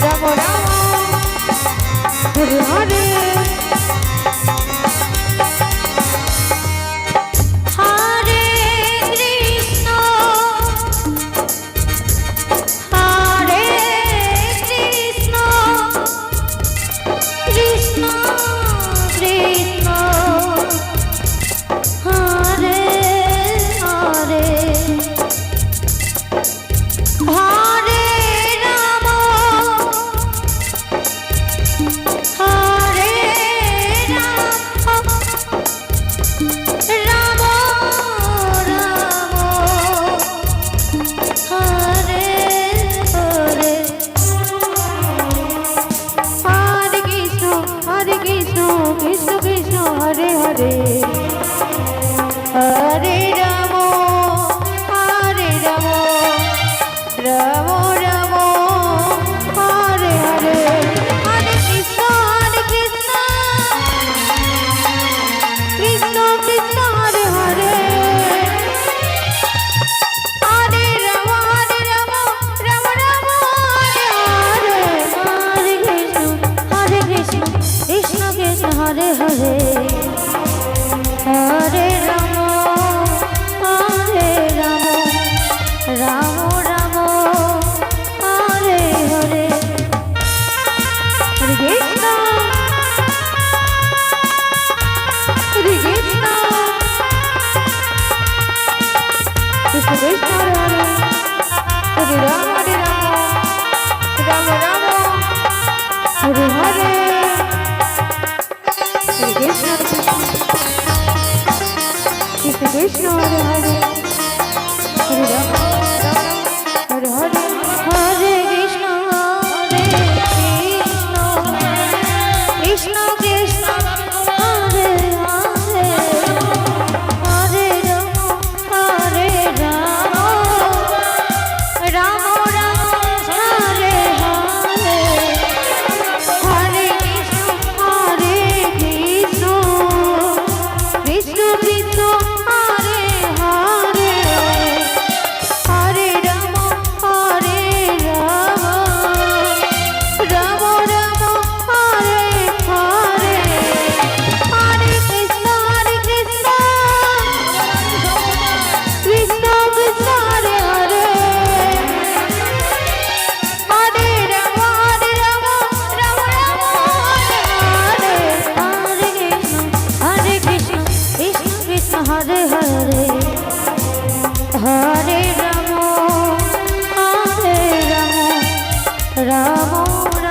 Ram Ram Hare Hare Hare Ram Ram Ram Hare Hare Hare Krishna Krishna Krishna Hare Hare Hare Ram Ram Ram Hare Hare Hare Krishna Krishna Krishna Hare Hare Hare Ram Ram Ram Hare Hare Hare Krishna Krishna Krishna Krishna Hare Hare Hare Ram Ram Ram Hare Hare Hare Krishna Krishna Krishna Hare Hare Hare Ram Hare Hare Hare Krishna Krishna Krishna Hare Hare Hare Ram Ram Ram Hare Hare Hare Krishna Krishna Krishna Hare Hare Hare Ram Ram Ram Hare Hare Hare Krishna Krishna Krishna Hare Hare Hare Ram Ram Ram Hare Hare Hare Krishna Krishna Krishna Hare Hare Hare Ram Ram